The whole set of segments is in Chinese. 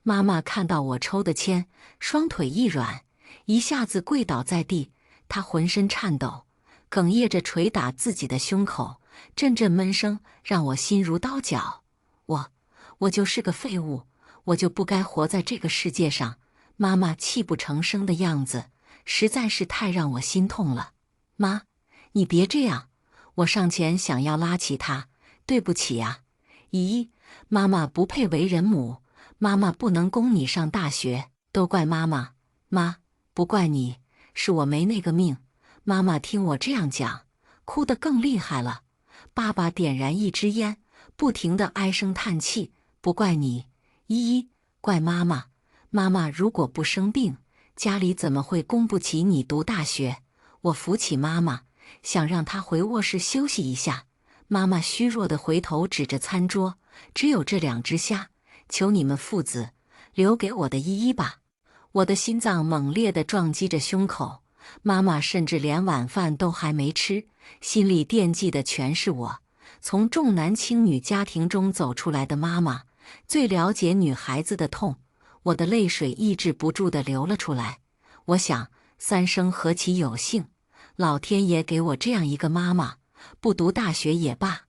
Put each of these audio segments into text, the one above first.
妈妈看到我抽的签，双腿一软，一下子跪倒在地，她浑身颤抖，哽咽着捶打自己的胸口，阵阵闷声让我心如刀绞。我就是个废物，我就不该活在这个世界上。妈妈泣不成声的样子，实在是太让我心痛了。妈，你别这样！我上前想要拉起她，对不起呀，姨，妈妈不配为人母，妈妈不能供你上大学，都怪妈妈。妈，不怪你，是我没那个命。妈妈听我这样讲，哭得更厉害了。爸爸点燃一支烟，不停地唉声叹气。不怪你，依依，怪妈妈。妈妈如果不生病，家里怎么会供不起你读大学？我扶起妈妈，想让她回卧室休息一下。妈妈虚弱地回头指着餐桌，只有这2只虾，求你们父子留给我的依依吧。我的心脏猛烈地撞击着胸口。妈妈甚至连晚饭都还没吃，心里惦记的全是我。从重男轻女家庭中走出来的妈妈，最了解女孩子的痛。我的泪水抑制不住地流了出来。我想，三生何其有幸，老天爷给我这样一个妈妈，不读大学也罢，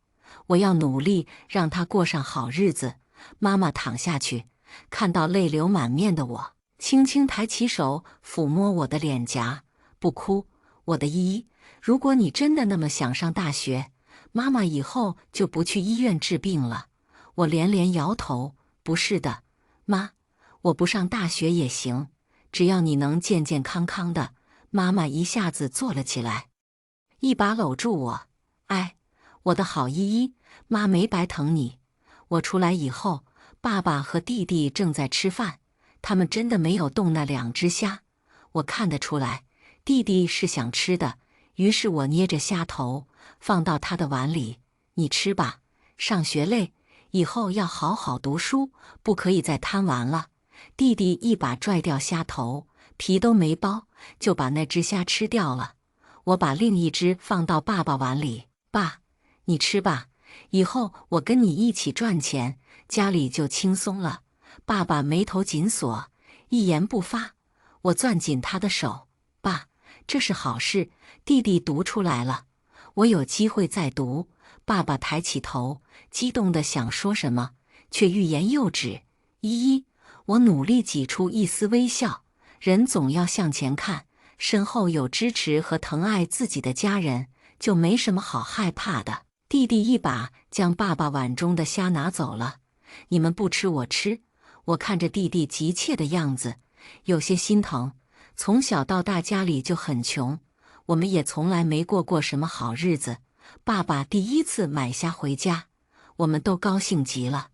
我要努力让她过上好日子。妈妈躺下去，看到泪流满面的我，轻轻抬起手抚摸我的脸颊。不哭，我的依依，如果你真的那么想上大学，妈妈以后就不去医院治病了。我连连摇头，不是的，妈，我不上大学也行，只要你能健健康康的。妈妈一下子坐了起来，一把搂住我。哎，我的好依依，妈没白疼你。我出来以后，爸爸和弟弟正在吃饭，他们真的没有动那2只虾。我看得出来，弟弟是想吃的，于是我捏着虾头放到他的碗里。你吃吧，上学累，以后要好好读书，不可以再贪玩了。弟弟一把拽掉虾头，皮都没剥，就把那只虾吃掉了。我把另一只放到爸爸碗里。爸，你吃吧，以后我跟你一起赚钱，家里就轻松了。爸爸眉头紧锁，一言不发。我攥紧他的手。爸，这是好事，弟弟读出来了，我有机会再读。爸爸抬起头，激动地想说什么，却欲言又止。依依，我努力挤出一丝微笑。人总要向前看，身后有支持和疼爱自己的家人，就没什么好害怕的。弟弟一把将爸爸碗中的虾拿走了。你们不吃我吃。我看着弟弟急切的样子，有些心疼。从小到大家里就很穷，我们也从来没过过什么好日子。爸爸第一次买虾回家，我们都高兴极了。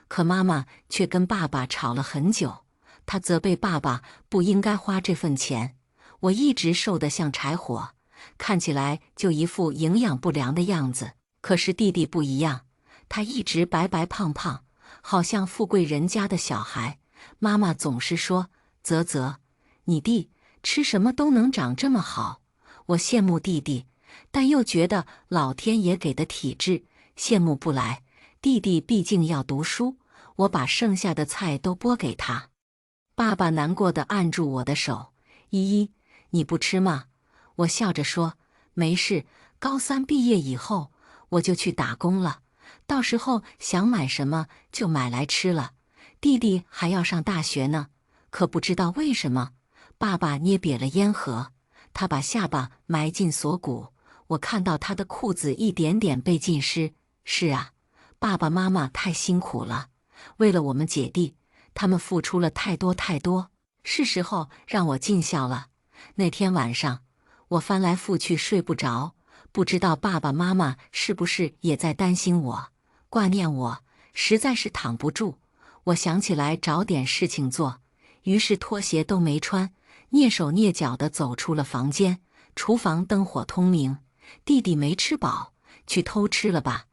可妈妈却跟爸爸吵了很久，她责备爸爸不应该花这份钱。我一直瘦得像柴火，看起来就一副营养不良的样子。可是弟弟不一样，他一直白白胖胖，好像富贵人家的小孩。妈妈总是说：啧啧，你弟吃什么都能长这么好。我羡慕弟弟，但又觉得老天爷给的体质，羡慕不来。弟弟毕竟要读书，我把剩下的菜都拨给他。爸爸难过地按住我的手。依依，你不吃吗？我笑着说，没事，高3毕业以后我就去打工了，到时候想买什么就买来吃了。弟弟还要上大学呢，可不知道为什么。爸爸捏瘪了烟盒，他把下巴埋进锁骨，我看到他的裤子一点点被浸湿。是啊，爸爸妈妈太辛苦了，为了我们姐弟，他们付出了太多太多，是时候让我尽孝了。那天晚上，我翻来覆去睡不着，不知道爸爸妈妈是不是也在担心我、挂念我，实在是躺不住。我想起来找点事情做，于是拖鞋都没穿，蹑手蹑脚地走出了房间。厨房灯火通明，弟弟没吃饱，去偷吃了吧？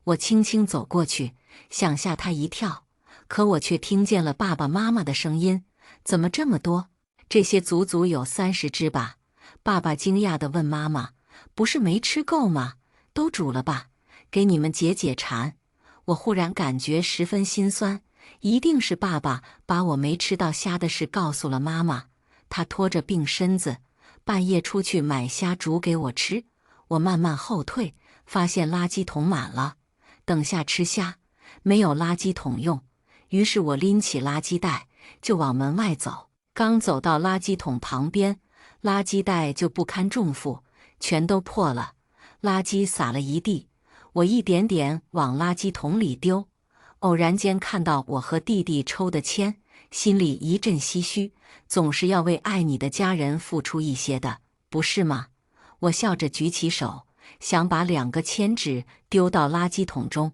我轻轻走过去，想吓他一跳，可我却听见了爸爸妈妈的声音：怎么这么多？这些足足有30只吧？爸爸惊讶地问妈妈：不是没吃够吗？都煮了吧，给你们解解馋。我忽然感觉十分心酸，一定是爸爸把我没吃到虾的事告诉了妈妈。他拖着病身子，半夜出去买虾煮给我吃。我慢慢后退，发现垃圾桶满了。等下吃虾，没有垃圾桶用，于是我拎起垃圾袋就往门外走。刚走到垃圾桶旁边，垃圾袋就不堪重负，全都破了，垃圾撒了一地。我一点点往垃圾桶里丢，偶然间看到我和弟弟抽的签，心里一阵唏嘘。总是要为爱你的家人付出一些的，不是吗？我笑着举起手，想把2个签纸丢到垃圾桶中，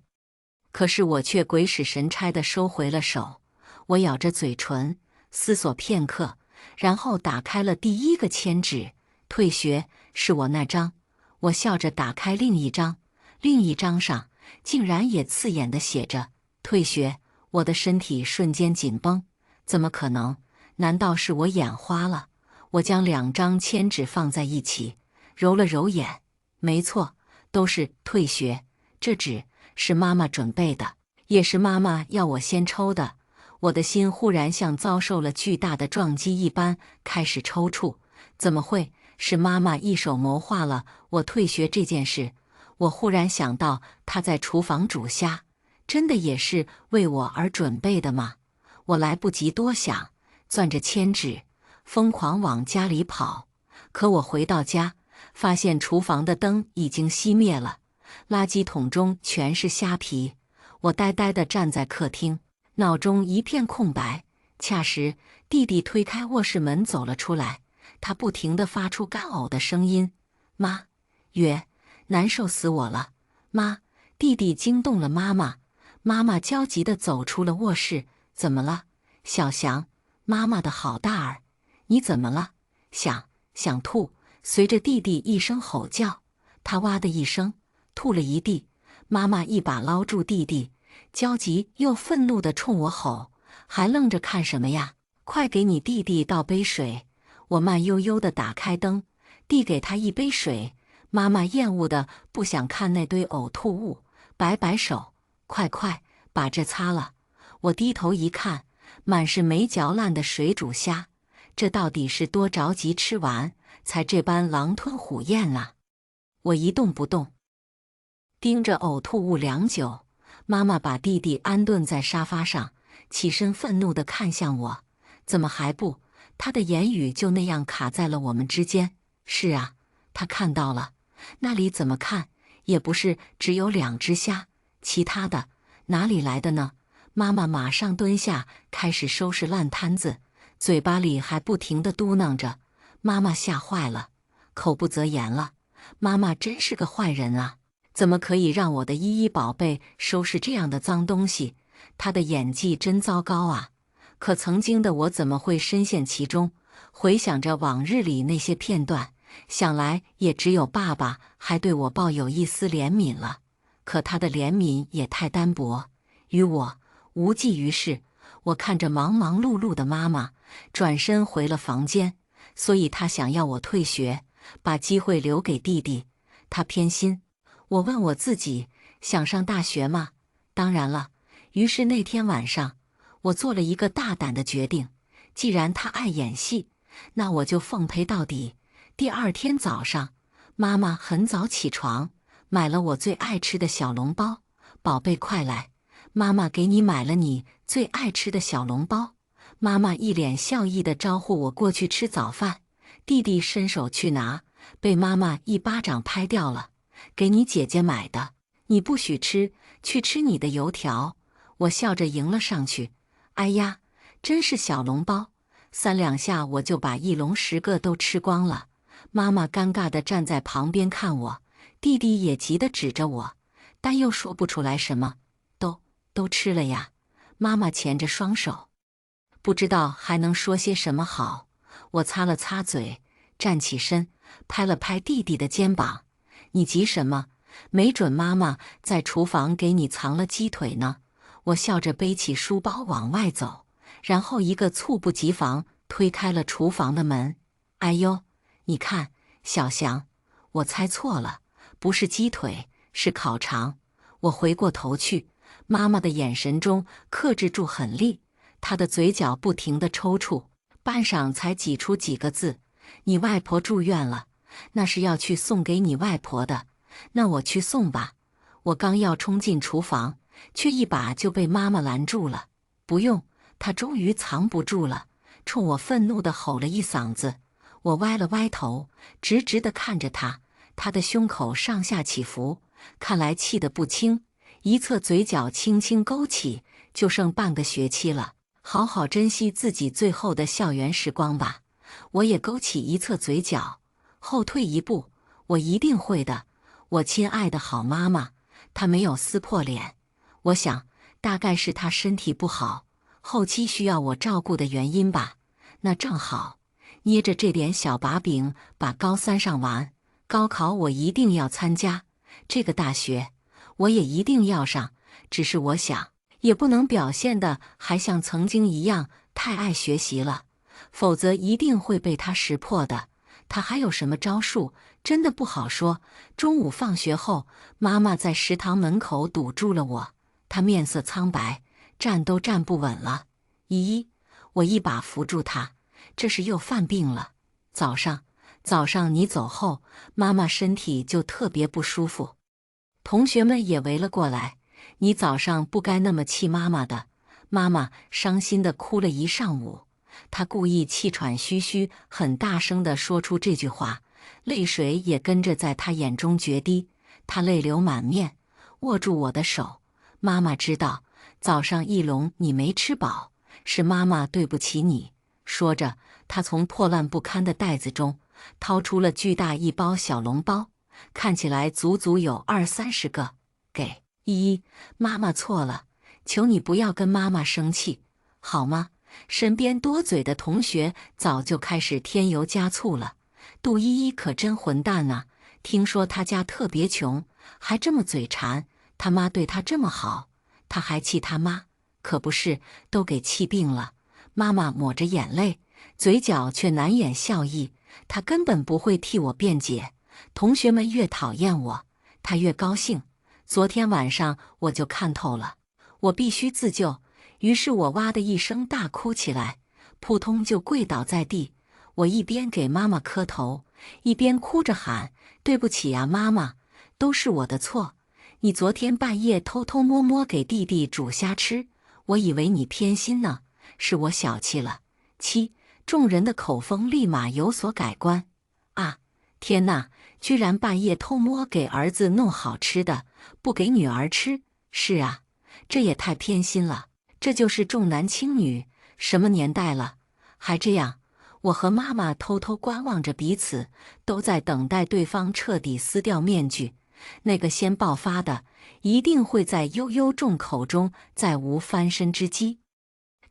可是我却鬼使神差地收回了手。我咬着嘴唇，思索片刻，然后打开了第1个签纸，退学是我那张。我笑着打开另一张，另一张上竟然也刺眼地写着退学。我的身体瞬间紧绷，怎么可能？难道是我眼花了？我将2张签纸放在一起，揉了揉眼，没错，都是退学。这纸是妈妈准备的，也是妈妈要我先抽的。我的心忽然像遭受了巨大的撞击一般开始抽搐。怎么会？是妈妈一手谋划了我退学这件事。我忽然想到，她在厨房煮虾，真的也是为我而准备的吗？我来不及多想，攥着签纸，疯狂往家里跑。可我回到家，发现厨房的灯已经熄灭了，垃圾桶中全是虾皮。我呆呆地站在客厅，脑中一片空白。恰时，弟弟推开卧室门走了出来，他不停地发出干呕的声音：“妈，月，难受死我了，妈！”弟弟惊动了妈妈，妈妈焦急地走出了卧室：“怎么了，小翔？妈妈的好大儿，你怎么了？想吐。”随着弟弟一声吼叫，他哇的一声吐了一地。妈妈一把捞住弟弟，焦急又愤怒地冲我吼：“还愣着看什么呀？快给你弟弟倒杯水！”我慢悠悠地打开灯，递给他一杯水。妈妈厌恶的不想看那堆呕吐物，摆摆手：“快把这擦了。”我低头一看，满是没嚼烂的水煮虾，这到底是多着急吃完，才这般狼吞虎咽啊！我一动不动，盯着呕吐物良久。妈妈把弟弟安顿在沙发上，起身愤怒地看向我：“怎么还不？”她的言语就那样卡在了我们之间。是啊，她看到了，那里怎么看也不是只有2只虾，其他的哪里来的呢？妈妈马上蹲下，开始收拾烂摊子，嘴巴里还不停地嘟囔着。妈妈吓坏了，口不择言了。妈妈真是个坏人啊，怎么可以让我的依依宝贝收拾这样的脏东西？她的演技真糟糕啊！可曾经的我怎么会深陷其中？回想着往日里那些片段，想来也只有爸爸还对我抱有一丝怜悯了。可他的怜悯也太单薄，于我无济于事。我看着忙忙碌碌的妈妈，转身回了房间。所以他想要我退学，把机会留给弟弟。他偏心。我问我自己，想上大学吗？当然了。于是那天晚上，我做了一个大胆的决定。既然他爱演戏，那我就奉陪到底。第2天早上，妈妈很早起床，买了我最爱吃的小笼包。宝贝，快来，妈妈给你买了你最爱吃的小笼包。妈妈一脸笑意地招呼我过去吃早饭。弟弟伸手去拿，被妈妈一巴掌拍掉了。给你姐姐买的，你不许吃，去吃你的油条。我笑着迎了上去。哎呀，真是小笼包，3两下我就把1笼10个都吃光了。妈妈尴尬地站在旁边看我，弟弟也急得指着我，但又说不出来什么。都吃了呀。妈妈钳着双手，不知道还能说些什么好。我擦了擦嘴，站起身，拍了拍弟弟的肩膀：“你急什么？没准妈妈在厨房给你藏了鸡腿呢。”我笑着背起书包往外走，然后一个猝不及防推开了厨房的门。“哎呦，你看，小翔，我猜错了，不是鸡腿，是烤肠。”我回过头去，妈妈的眼神中克制住狠戾，她的嘴角不停地抽搐，半晌才挤出几个字：“你外婆住院了，那是要去送给你外婆的，那我去送吧。”我刚要冲进厨房，却一把就被妈妈拦住了。“不用！”她终于藏不住了，冲我愤怒地吼了一嗓子。我歪了歪头，直直地看着她，她的胸口上下起伏，看来气得不轻，一侧嘴角轻轻勾起。就剩半个学期了，好好珍惜自己最后的校园时光吧。我也勾起一侧嘴角，后退一步。我一定会的，我亲爱的好妈妈。她没有撕破脸，我想大概是她身体不好，后期需要我照顾的原因吧。那正好，捏着这点小把柄，把高3上完。高考我一定要参加，这个大学我也一定要上。只是我想，也不能表现的还像曾经一样太爱学习了，否则一定会被他识破的。他还有什么招数，真的不好说。中午放学后，妈妈在食堂门口堵住了我，她面色苍白，站都站不稳了。“依依”，我一把扶住她，这是又犯病了。早上你走后，妈妈身体就特别不舒服。同学们也围了过来，“你早上不该那么气妈妈的。”妈妈伤心地哭了一上午。她故意气喘吁吁，很大声地说出这句话，泪水也跟着在她眼中决堤。她泪流满面，握住我的手。“妈妈知道，早上一笼你没吃饱，是妈妈对不起你。”说着，她从破烂不堪的袋子中掏出了巨大一包小笼包，看起来足足有20-30个。“给依依，妈妈错了，求你不要跟妈妈生气，好吗？”身边多嘴的同学早就开始添油加醋了。“杜依依可真混蛋啊，听说她家特别穷，还这么嘴馋，他妈对她这么好，她还气他妈，可不是，都给气病了。”妈妈抹着眼泪，嘴角却难掩笑意。她根本不会替我辩解。同学们越讨厌我，她越高兴。昨天晚上我就看透了，我必须自救。于是我哇的一声大哭起来，扑通就跪倒在地。我一边给妈妈磕头，一边哭着喊：“对不起呀，妈妈，都是我的错。你昨天半夜偷偷摸摸给弟弟煮虾吃，我以为你偏心呢，是我小气了。”众人的口风立马有所改观。啊，天哪，居然半夜偷摸给儿子弄好吃的，不给女儿吃？是啊，这也太偏心了。这就是重男轻女，什么年代了，还这样？我和妈妈偷偷观望着彼此，都在等待对方彻底撕掉面具。那个先爆发的，一定会在悠悠众口中再无翻身之机。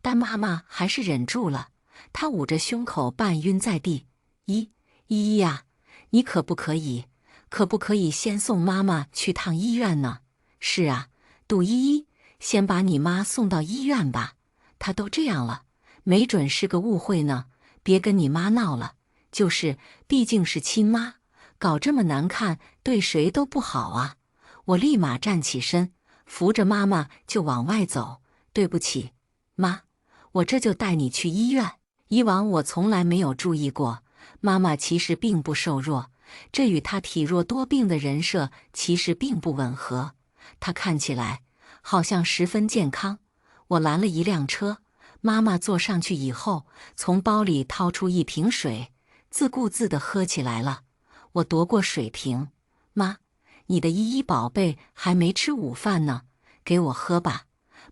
但妈妈还是忍住了，她捂着胸口半晕在地。“依依呀，你可不可以先送妈妈去趟医院呢？”“是啊，杜依依，先把你妈送到医院吧，她都这样了，没准是个误会呢，别跟你妈闹了。”“就是，毕竟是亲妈，搞这么难看，对谁都不好啊。”我立马站起身，扶着妈妈就往外走。“对不起，妈，我这就带你去医院。”以往我从来没有注意过，妈妈其实并不瘦弱，这与她体弱多病的人设其实并不吻合。她看起来好像十分健康。我拦了一辆车，妈妈坐上去以后，从包里掏出一瓶水，自顾自地喝起来了。我夺过水瓶：“妈，你的依依宝贝还没吃午饭呢，给我喝吧。”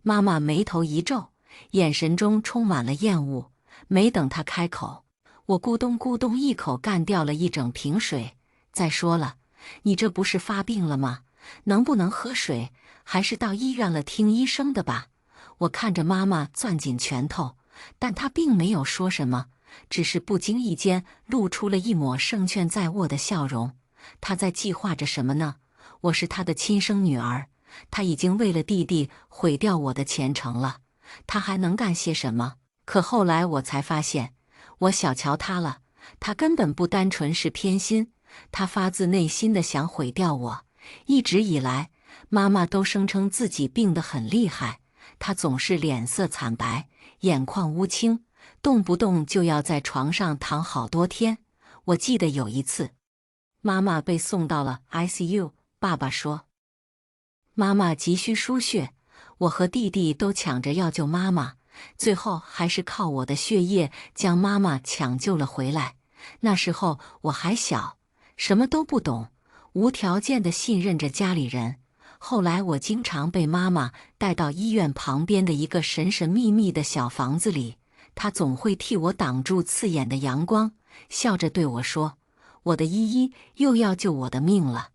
妈妈眉头一皱，眼神中充满了厌恶。没等她开口，我咕咚咕咚一口干掉了一整瓶水。“再说了，你这不是发病了吗？能不能喝水，还是到医院了听医生的吧。”我看着妈妈攥紧拳头，但她并没有说什么，只是不经意间露出了一抹胜券在握的笑容。她在计划着什么呢？我是她的亲生女儿，她已经为了弟弟毁掉我的前程了，她还能干些什么？可后来我才发现，我小瞧她了，她根本不单纯是偏心，她发自内心的想毁掉我。一直以来，妈妈都声称自己病得很厉害，她总是脸色惨白，眼眶乌青，动不动就要在床上躺好多天。我记得有一次，妈妈被送到了 ICU， 爸爸说妈妈急需输血，我和弟弟都抢着要救妈妈，最后还是靠我的血液将妈妈抢救了回来。那时候我还小，什么都不懂，无条件地信任着家里人。后来我经常被妈妈带到医院旁边的一个神神秘秘的小房子里，她总会替我挡住刺眼的阳光，笑着对我说：“我的依依又要救我的命了。”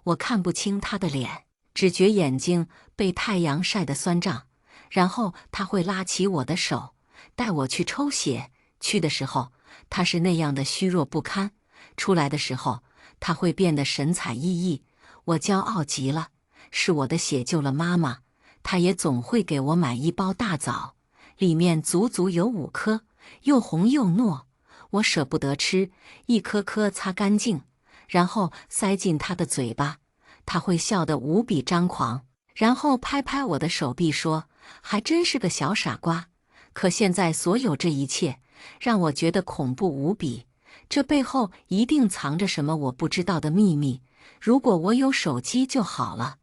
我看不清她的脸，只觉眼睛被太阳晒得酸胀。然后她会拉起我的手，带我去抽血。去的时候，她是那样的虚弱不堪；出来的时候，她会变得神采奕奕。我骄傲极了。是我的血救了妈妈，她也总会给我买一包大枣，里面足足有5颗，又红又糯，我舍不得吃，一颗颗擦干净，然后塞进她的嘴巴。她会笑得无比张狂，然后拍拍我的手臂说：“还真是个小傻瓜。”可现在所有这一切让我觉得恐怖无比，这背后一定藏着什么我不知道的秘密。如果我有手机就好了，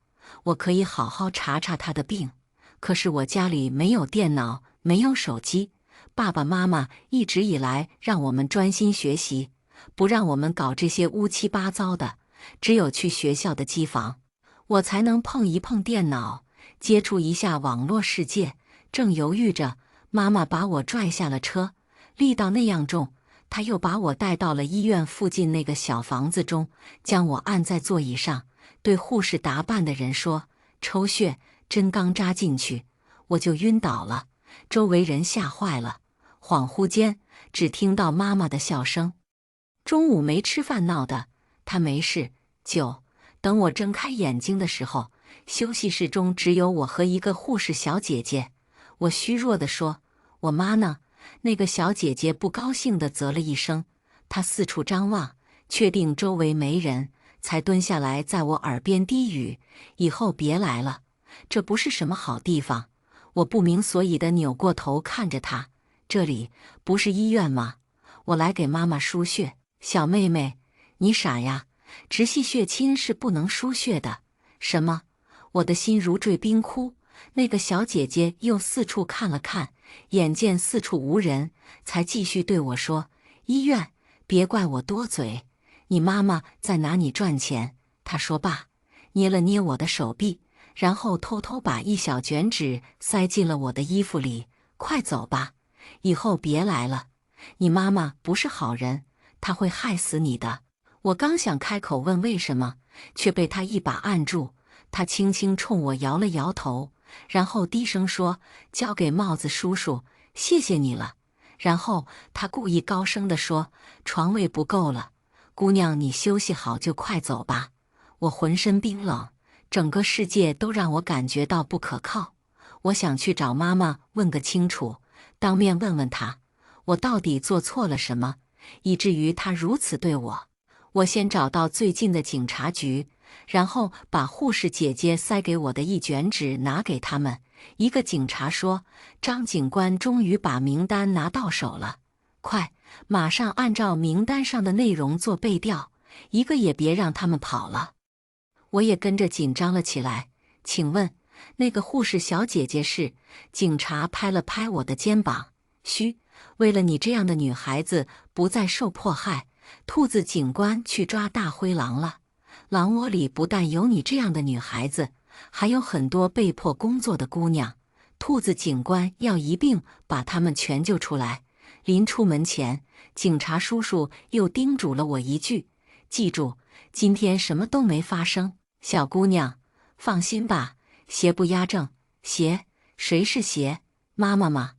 我可以好好查查他的病。可是我家里没有电脑，没有手机，爸爸妈妈一直以来让我们专心学习，不让我们搞这些乌七八糟的，只有去学校的机房，我才能碰一碰电脑，接触一下网络世界。正犹豫着，妈妈把我拽下了车，力道那样重，她又把我带到了医院附近那个小房子中，将我按在座椅上，对护士打扮的人说：“抽血，针刚扎进去，我就晕倒了。”周围人吓坏了，恍惚间只听到妈妈的笑声。中午没吃饭闹的，她没事。等我睁开眼睛的时候，休息室中只有我和一个护士小姐姐。我虚弱地说：“我妈呢？”那个小姐姐不高兴地啧了一声，她四处张望，确定周围没人，才蹲下来在我耳边低语：“以后别来了，这不是什么好地方。”我不明所以地扭过头看着她：“这里不是医院吗？我来给妈妈输血。”小妹妹，你傻呀，直系血亲是不能输血的。什么？我的心如坠冰窟。那个小姐姐又四处看了看，眼见四处无人，才继续对我说：“医院，别怪我多嘴，你妈妈在拿你赚钱。”她说罢，捏了捏我的手臂，然后偷偷把一小卷纸塞进了我的衣服里。“快走吧，以后别来了。你妈妈不是好人，她会害死你的。”我刚想开口问为什么，却被她一把按住。她轻轻冲我摇了摇头，然后低声说：“交给帽子叔叔，谢谢你了。”然后她故意高声地说：“床位不够了，姑娘你休息好就快走吧。”我浑身冰冷，整个世界都让我感觉到不可靠。我想去找妈妈问个清楚，当面问问她，我到底做错了什么，以至于她如此对我。我先找到最近的警察局，然后把护士姐姐塞给我的一卷纸拿给他们。一个警察说：“张警官终于把名单拿到手了，快，马上按照名单上的内容做背调，一个也别让他们跑了。”我也跟着紧张了起来。“请问，那个护士小姐姐是？”警察拍了拍我的肩膀：“嘘，为了你这样的女孩子不再受迫害，兔子警官去抓大灰狼了。狼窝里不但有你这样的女孩子，还有很多被迫工作的姑娘。兔子警官要一并把她们全救出来。”临出门前，警察叔叔又叮嘱了我一句：“记住，今天什么都没发生。小姑娘，放心吧，邪不压正。”邪？谁是邪？妈妈吗？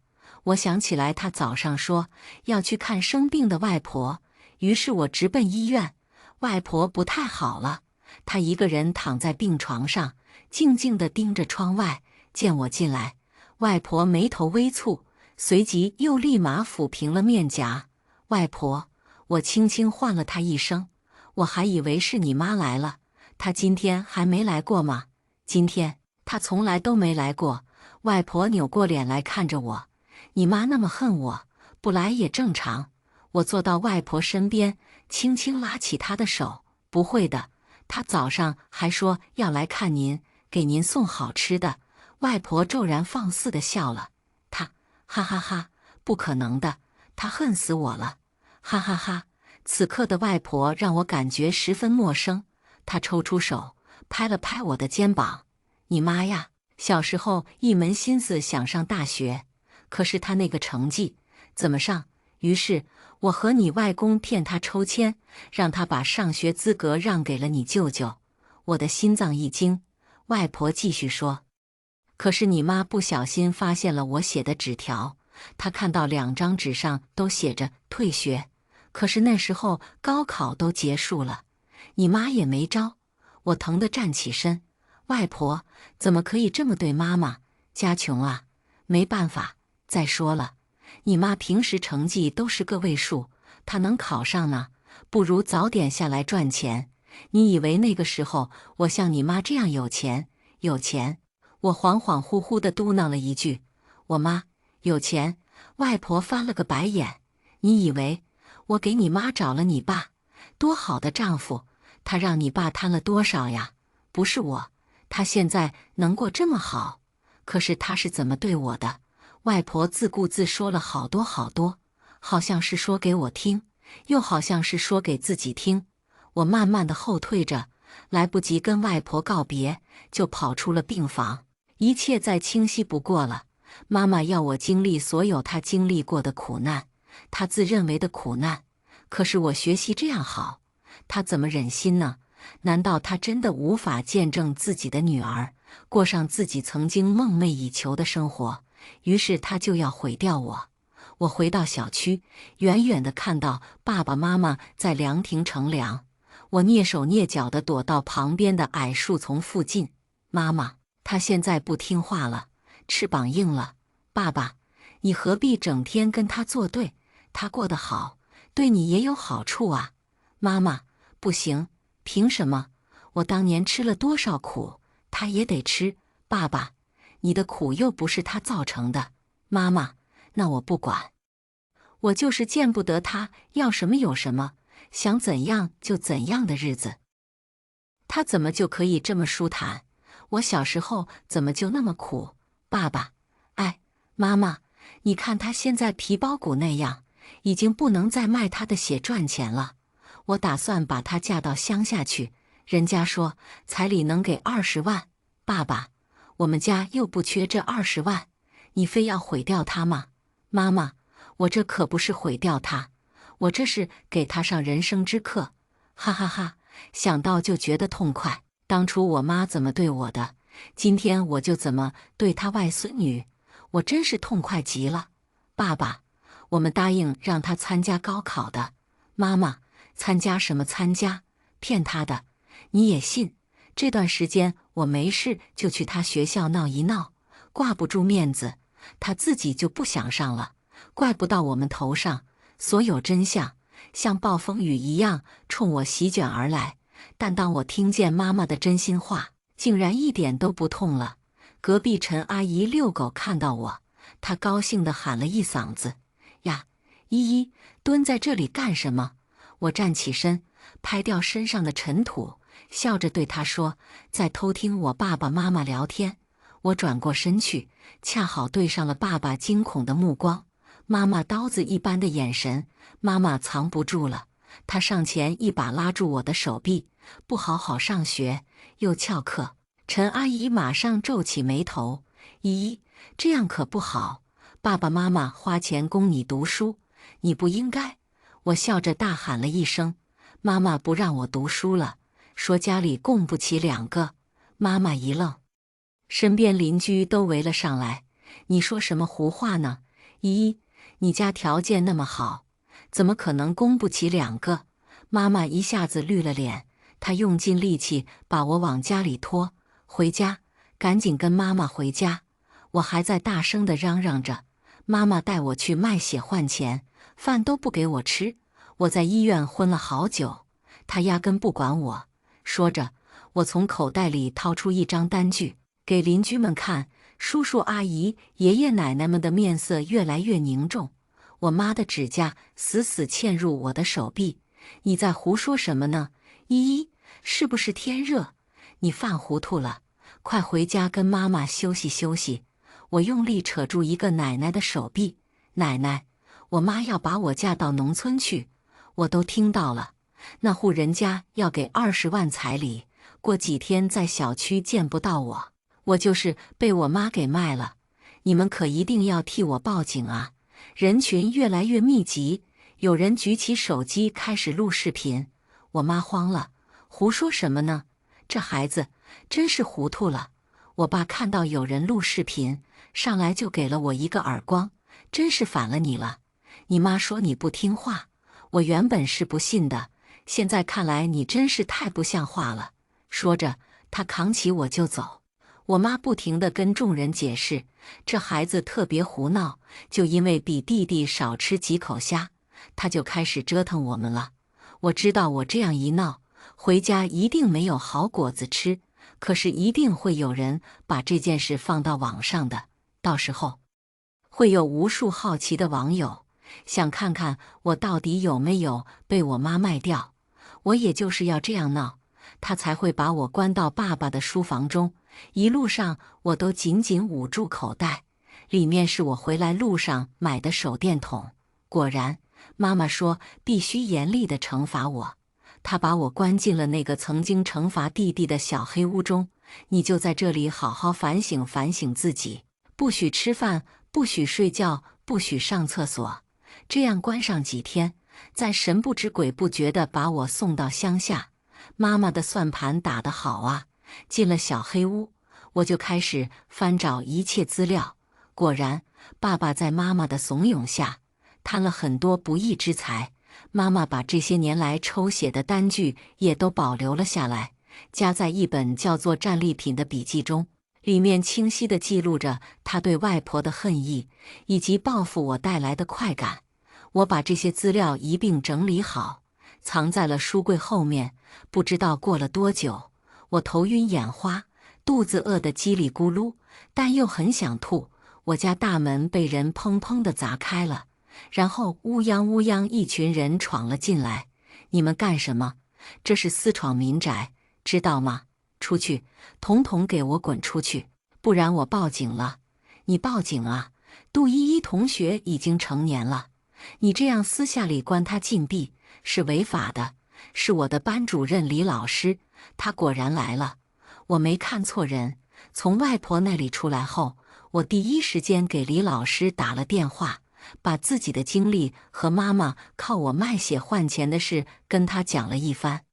我想起来，她早上说要去看生病的外婆，于是我直奔医院。外婆不太好了，她一个人躺在病床上，静静地盯着窗外。见我进来，外婆眉头微蹙，随即又立马抚平了面颊。“外婆。”我轻轻唤了她一声。“我还以为是你妈来了，她今天还没来过吗？”今天他从来都没来过。外婆扭过脸来看着我，你妈那么恨我，不来也正常。我坐到外婆身边，轻轻拉起她的手，不会的，她早上还说要来看您，给您送好吃的。外婆骤然放肆地笑了，她，哈哈哈，不可能的，她恨死我了，哈哈哈。此刻的外婆让我感觉十分陌生，她抽出手，拍了拍我的肩膀，你妈呀，小时候一门心思想上大学，可是她那个成绩怎么上？于是我和你外公骗她抽签，让她把上学资格让给了你舅舅。我的心脏一惊，外婆继续说，可是你妈不小心发现了我写的纸条，她看到2张纸上都写着退学，可是那时候高考都结束了，你妈也没招。我疼得站起身，外婆怎么可以这么对妈妈？家穷啊，没办法。再说了，你妈平时成绩都是个位数，她能考上呢，不如早点下来赚钱。你以为那个时候我像你妈这样有钱？有钱？我恍恍惚惚地嘟囔了一句，我妈有钱？外婆翻了个白眼，你以为我给你妈找了你爸？多好的丈夫，他让你爸贪了多少呀？不是我，他现在能过这么好，可是他是怎么对我的？外婆自顾自说了好多好多，好像是说给我听，又好像是说给自己听。我慢慢的后退着，来不及跟外婆告别，就跑出了病房。一切再清晰不过了，妈妈要我经历所有她经历过的苦难，她自认为的苦难。可是我学习这样好，她怎么忍心呢？难道她真的无法见证自己的女儿过上自己曾经梦寐以求的生活？于是她就要毁掉我。我回到小区，远远地看到爸爸妈妈在凉亭乘凉，我蹑手蹑脚地躲到旁边的矮树丛附近。妈妈，她现在不听话了，翅膀硬了。爸爸，你何必整天跟她作对？她过得好，对你也有好处啊。妈妈，不行，凭什么？我当年吃了多少苦，她也得吃。爸爸，你的苦又不是她造成的。妈妈，那我不管，我就是见不得她要什么有什么，想怎样就怎样的日子。她怎么就可以这么舒坦？我小时候怎么就那么苦？爸爸，哎，妈妈，你看她现在皮包骨那样，已经不能再卖她的血赚钱了。我打算把她嫁到乡下去，人家说彩礼能给20万。爸爸，我们家又不缺这20万，你非要毁掉她吗？妈妈，我这可不是毁掉她，我这是给她上人生之课。哈哈哈，想到就觉得痛快。当初我妈怎么对我的，今天我就怎么对她外孙女，我真是痛快极了。爸爸，我们答应让她参加高考的。妈妈，参加什么参加？骗她的，你也信？这段时间我没事就去她学校闹一闹，挂不住面子，她自己就不想上了，怪不到我们头上。所有真相像暴风雨一样冲我席卷而来，但当我听见妈妈的真心话，竟然一点都不痛了。隔壁陈阿姨遛狗看到我，她高兴地喊了一嗓子：呀，依依，蹲在这里干什么？我站起身，拍掉身上的尘土，笑着对她说：在偷听我爸爸妈妈聊天。我转过身去，恰好对上了爸爸惊恐的目光，妈妈刀子一般的眼神。妈妈藏不住了，她上前一把拉住我的手臂：不好好上学，又翘课。陈阿姨马上皱起眉头：依依，这样可不好，爸爸妈妈花钱供你读书，你不应该。我笑着大喊了一声：妈妈不让我读书了，说家里供不起2个。妈妈一愣，身边邻居都围了上来：你说什么胡话呢？依依，你家条件那么好，怎么可能供不起2个？妈妈一下子绿了脸，她用尽力气把我往家里拖。回家，赶紧跟妈妈回家。我还在大声地嚷嚷着，妈妈带我去卖血换钱，饭都不给我吃。我在医院昏了好久，她压根不管我。说着，我从口袋里掏出一张单据，给邻居们看。叔叔阿姨、爷爷奶奶们的面色越来越凝重。我妈的指甲死死嵌入我的手臂。你在胡说什么呢？依依，是不是天热？你犯糊涂了，快回家跟妈妈休息休息。我用力扯住一个奶奶的手臂。奶奶，我妈要把我嫁到农村去，我都听到了。那户人家要给20万彩礼，过几天在小区见不到我。我就是被我妈给卖了，你们可一定要替我报警啊！人群越来越密集，有人举起手机开始录视频。我妈慌了，胡说什么呢？这孩子真是糊涂了。我爸看到有人录视频，上来就给了我一个耳光，真是反了你了。你妈说你不听话，我原本是不信的，现在看来你真是太不像话了。说着，他扛起我就走。我妈不停地跟众人解释，这孩子特别胡闹，就因为比弟弟少吃几口虾，他就开始折腾我们了。我知道我这样一闹，回家一定没有好果子吃，可是一定会有人把这件事放到网上的，到时候会有无数好奇的网友想看看我到底有没有被我妈卖掉。我也就是要这样闹，他才会把我关到爸爸的书房中。一路上我都紧紧捂住口袋，里面是我回来路上买的手电筒。果然，妈妈说必须严厉地惩罚我，她把我关进了那个曾经惩罚弟弟的小黑屋中。你就在这里好好反省反省自己，不许吃饭，不许睡觉，不许上厕所。这样关上几天，再神不知鬼不觉地把我送到乡下。妈妈的算盘打得好啊！进了小黑屋，我就开始翻找一切资料。果然，爸爸在妈妈的怂恿下，贪了很多不义之财。妈妈把这些年来抽血的单据也都保留了下来，夹在一本叫做战利品的笔记中，里面清晰地记录着她对外婆的恨意，以及报复我带来的快感。我把这些资料一并整理好，藏在了书柜后面。不知道过了多久，我头晕眼花，肚子饿得叽里咕噜，但又很想吐。我家大门被人砰砰地砸开了，然后乌泱乌泱一群人闯了进来。你们干什么？这是私闯民宅，知道吗？出去，统统给我滚出去，不然我报警了。你报警啊？杜依依同学已经成年了，你这样私下里关她禁闭是违法的。是我的班主任李老师，他果然来了。我没看错人，从外婆那里出来后，我第一时间给李老师打了电话，把自己的经历和妈妈靠我卖血换钱的事跟他讲了一番。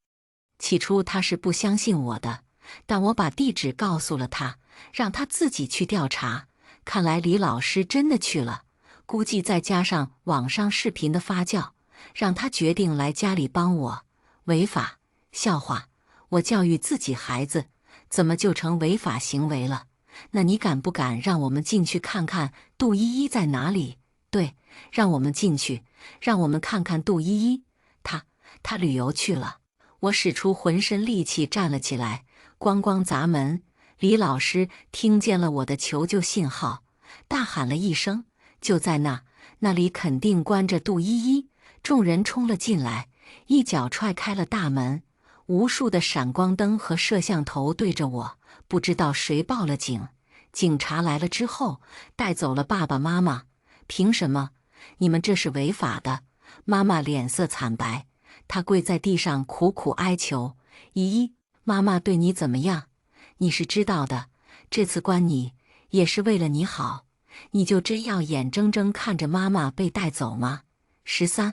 起初他是不相信我的，但我把地址告诉了他，让他自己去调查。看来李老师真的去了，估计再加上网上视频的发酵，让他决定来家里帮我。违法？笑话！我教育自己孩子，怎么就成违法行为了？那你敢不敢让我们进去看看杜依依在哪里？对，让我们进去，让我们看看杜依依。她旅游去了。我使出浑身力气站了起来，咣咣砸门。李老师听见了我的求救信号，大喊了一声：“就在那里肯定关着杜依依。”众人冲了进来，一脚踹开了大门，无数的闪光灯和摄像头对着我。不知道谁报了警，警察来了之后，带走了爸爸妈妈。凭什么？你们这是违法的！妈妈脸色惨白，她跪在地上苦苦哀求：“依依，妈妈对你怎么样？你是知道的，这次关你也是为了你好。你就真要眼睁睁看着妈妈被带走吗？”13，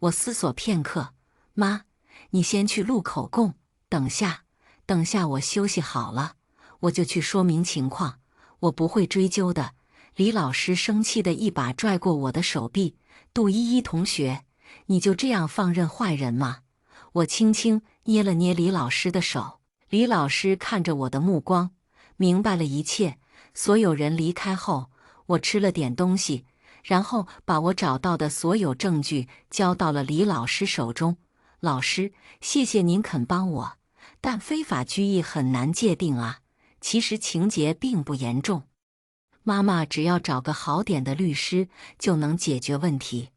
我思索片刻，妈，你先去录口供，等下我休息好了，我就去说明情况，我不会追究的。李老师生气地一把拽过我的手臂：“杜依依同学，你就这样放任坏人吗？”我轻轻捏了捏李老师的手，李老师看着我的目光，明白了一切。所有人离开后，我吃了点东西，然后把我找到的所有证据交到了李老师手中。“老师，谢谢您肯帮我，但非法拘役很难界定啊，其实情节并不严重。妈妈只要找个好点的律师就能解决问题。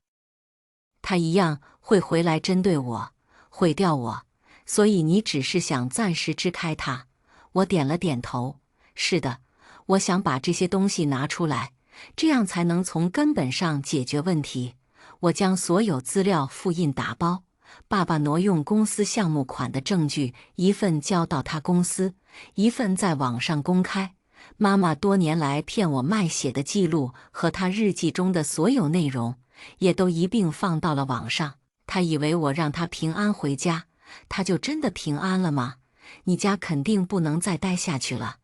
他一样会回来针对我，毁掉我，所以你只是想暂时支开他。我点了点头，是的，我想把这些东西拿出来，这样才能从根本上解决问题。我将所有资料复印打包，爸爸挪用公司项目款的证据，一份交到他公司，一份在网上公开。妈妈多年来骗我卖血的记录和她日记中的所有内容，也都一并放到了网上。她以为我让她平安回家，她就真的平安了吗？你家肯定不能再待下去了，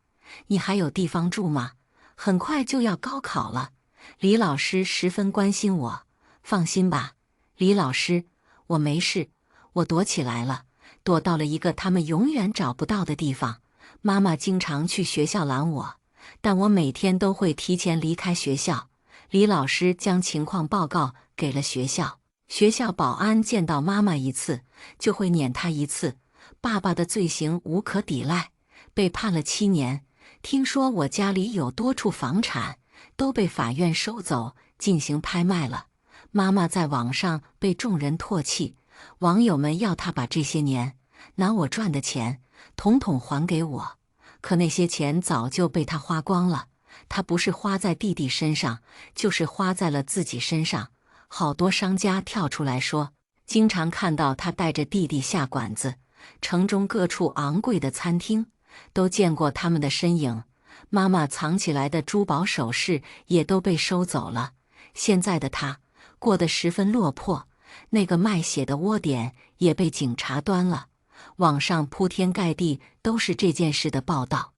你还有地方住吗？很快就要高考了。李老师十分关心我，放心吧，李老师，我没事，我躲起来了，躲到了一个他们永远找不到的地方。妈妈经常去学校拦我，但我每天都会提前离开学校。李老师将情况报告给了学校，学校保安见到妈妈一次，就会撵她一次。爸爸的罪行无可抵赖，被判了7年。听说我家里有多处房产，都被法院收走进行拍卖了。妈妈在网上被众人唾弃，网友们要她把这些年拿我赚的钱统统还给我，可那些钱早就被她花光了。她不是花在弟弟身上，就是花在了自己身上。好多商家跳出来说，经常看到她带着弟弟下馆子，城中各处昂贵的餐厅都见过他们的身影。妈妈藏起来的珠宝首饰也都被收走了。现在的她过得十分落魄，那个卖血的窝点也被警察端了。网上铺天盖地都是这件事的报道。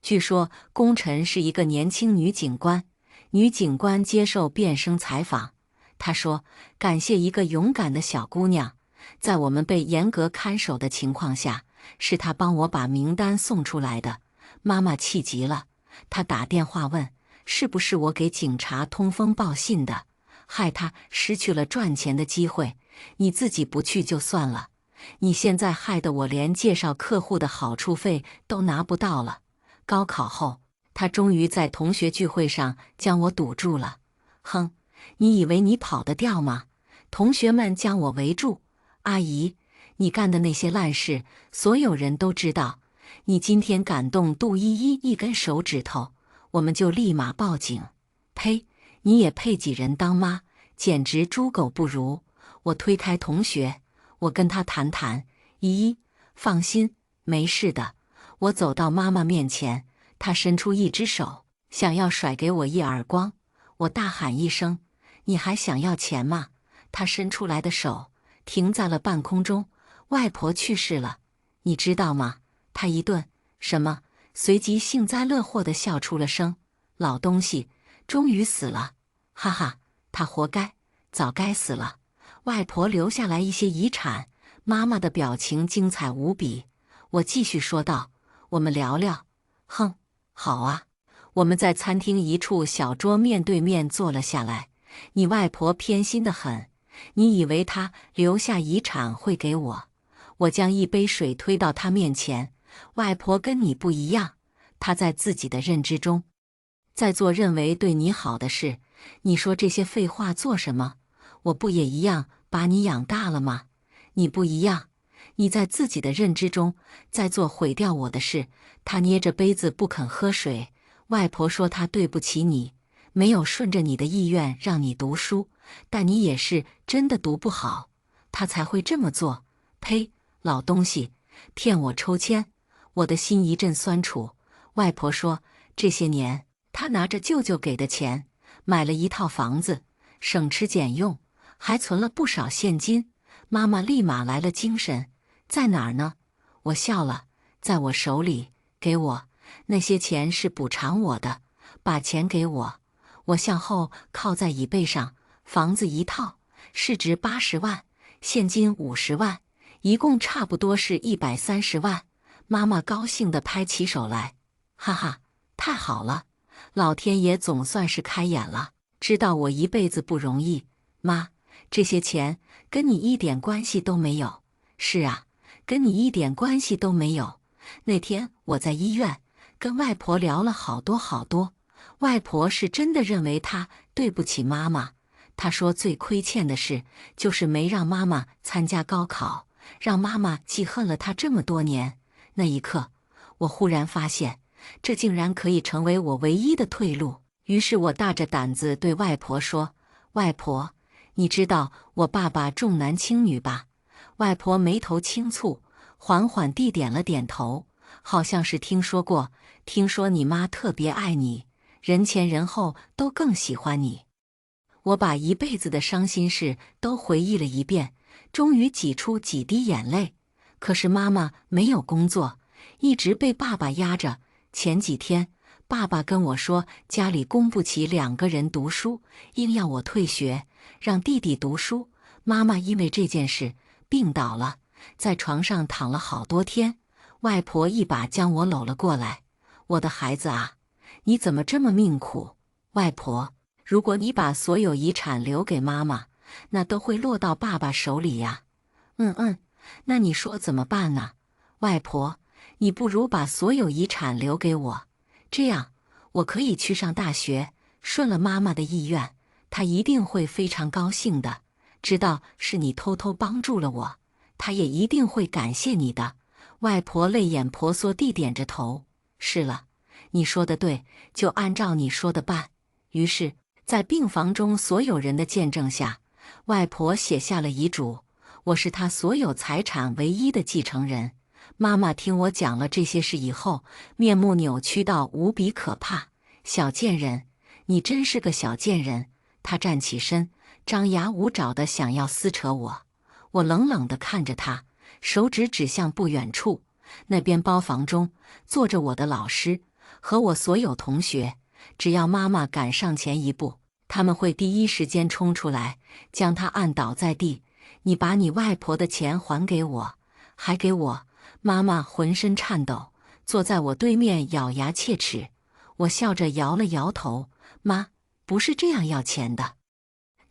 据说功臣是一个年轻女警官，女警官接受辩声采访，她说：“感谢一个勇敢的小姑娘，在我们被严格看守的情况下，是她帮我把名单送出来的。”妈妈气极了，她打电话问：“是不是我给警察通风报信的，害她失去了赚钱的机会？你自己不去就算了，你现在害得我连介绍客户的好处费都拿不到了。”高考后，他终于在同学聚会上将我堵住了。哼，你以为你跑得掉吗？同学们将我围住。阿姨，你干的那些烂事，所有人都知道。你今天敢动杜依依一根手指头，我们就立马报警。呸！你也配几人当妈？简直猪狗不如！我推开同学，我跟他谈谈。依依，放心，没事的。我走到妈妈面前，她伸出一只手，想要甩给我一耳光。我大喊一声：“你还想要钱吗？”她伸出来的手停在了半空中。外婆去世了，你知道吗？她一顿什么，随即幸灾乐祸地笑出了声。老东西，终于死了，哈哈，他活该，早该死了。外婆留下来一些遗产，妈妈的表情精彩无比。我继续说道：“我们聊聊。”哼，好啊。我们在餐厅一处小桌面对面坐了下来。你外婆偏心得很，你以为她留下遗产会给我？我将一杯水推到她面前。外婆跟你不一样，她在自己的认知中，在做认为对你好的事。你说这些废话做什么？我不也一样把你养大了吗？你不一样。你在自己的认知中在做毁掉我的事。他捏着杯子不肯喝水。外婆说她对不起你，没有顺着你的意愿让你读书，但你也是真的读不好，她才会这么做。呸，老东西，骗我抽签！我的心一阵酸楚。外婆说，这些年她拿着舅舅给的钱买了一套房子，省吃俭用，还存了不少现金。妈妈立马来了精神，在哪儿呢？我笑了，在我手里，给我。那些钱是补偿我的，把钱给我。我向后靠在椅背上，房子一套，市值80万，现金50万，一共差不多是130万。妈妈高兴地拍起手来，哈哈，太好了，老天爷总算是开眼了，知道我一辈子不容易。妈，这些钱跟你一点关系都没有。是啊，跟你一点关系都没有。那天我在医院跟外婆聊了好多好多，外婆是真的认为她对不起妈妈。她说最亏欠的事就是没让妈妈参加高考，让妈妈记恨了她这么多年。那一刻，我忽然发现，这竟然可以成为我唯一的退路。于是我大着胆子对外婆说：“外婆，你知道我爸爸重男轻女吧？”外婆眉头轻蹙，缓缓地点了点头，好像是听说过。听说你妈特别爱你，人前人后都更喜欢你。我把一辈子的伤心事都回忆了一遍，终于挤出几滴眼泪。可是妈妈没有工作，一直被爸爸压着。前几天，爸爸跟我说家里供不起2个人读书，硬要我退学，让弟弟读书。妈妈因为这件事病倒了，在床上躺了好多天。外婆一把将我搂了过来：“我的孩子啊，你怎么这么命苦？外婆，如果你把所有遗产留给妈妈，那都会落到爸爸手里呀。”“那你说怎么办呢？”“外婆，你不如把所有遗产留给我，这样我可以去上大学，顺了妈妈的意愿，她一定会非常高兴的。知道是你偷偷帮助了我，她也一定会感谢你的。”外婆泪眼婆娑地点着头：“是了，你说的对，就按照你说的办。”于是，在病房中所有人的见证下，外婆写下了遗嘱。我是她所有财产唯一的继承人。妈妈听我讲了这些事以后，面目扭曲到无比可怕。“小贱人，你真是个小贱人！”她站起身，张牙舞爪地想要撕扯我。我冷冷地看着她，手指指向不远处，那边包房中坐着我的老师和我所有同学。只要妈妈敢上前一步，他们会第一时间冲出来，将她按倒在地。“你把你外婆的钱还给我，还给我！”妈妈浑身颤抖，坐在我对面咬牙切齿。我笑着摇了摇头：“妈，不是这样要钱的。”“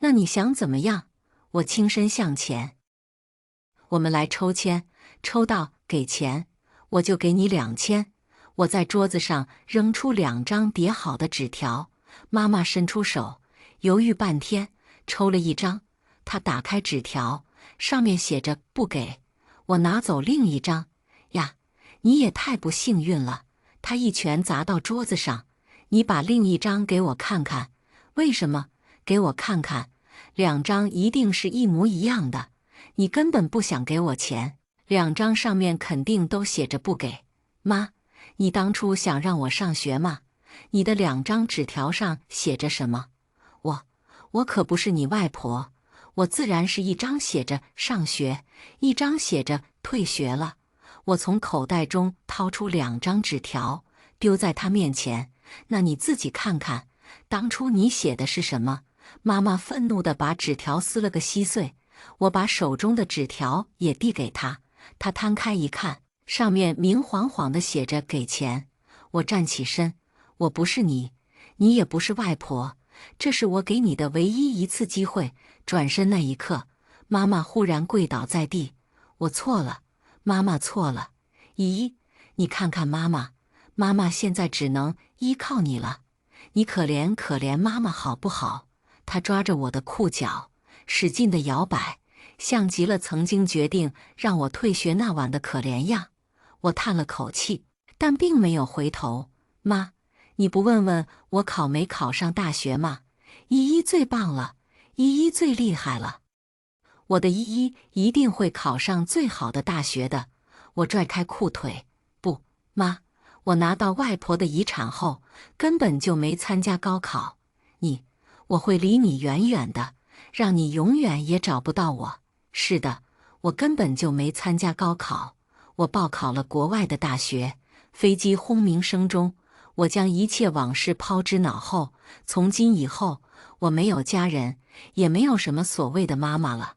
那你想怎么样？”我轻身向前：“我们来抽签，抽到给钱，我就给你2000。”我在桌子上扔出2张叠好的纸条。妈妈伸出手，犹豫半天，抽了一张。她打开纸条，上面写着“不给”。我拿走另一张。“呀，你也太不幸运了！”她一拳砸到桌子上。“你把另一张给我看看。”“为什么？”“给我看看，2张一定是一模一样的。你根本不想给我钱，2张上面肯定都写着不给。”“妈，你当初想让我上学吗？你的2张纸条上写着什么？”“我可不是你外婆，我自然是一张写着上学，一张写着退学了。”我从口袋中掏出2张纸条，丢在他面前：“那你自己看看，当初你写的是什么？”妈妈愤怒地把纸条撕了个稀碎。我把手中的纸条也递给他，他摊开一看，上面明晃晃地写着给钱。我站起身：“我不是你，你也不是外婆，这是我给你的唯一一次机会。”转身那一刻，妈妈忽然跪倒在地：“我错了，妈妈错了。姨，你看看妈妈，妈妈现在只能依靠你了，你可怜可怜妈妈好不好？”她抓着我的裤脚，使劲地摇摆，像极了曾经决定让我退学那晚的可怜样。我叹了口气，但并没有回头。“妈，你不问问我考没考上大学吗？依依最棒了，依依最厉害了，我的依依一定会考上最好的大学的。”我拽开裤腿：“不，妈，我拿到外婆的遗产后，根本就没参加高考。我会离你远远的，让你永远也找不到我。是的，我根本就没参加高考，我报考了国外的大学。”飞机轰鸣声中，我将一切往事抛之脑后。从今以后，我没有家人，也没有什么所谓的妈妈了。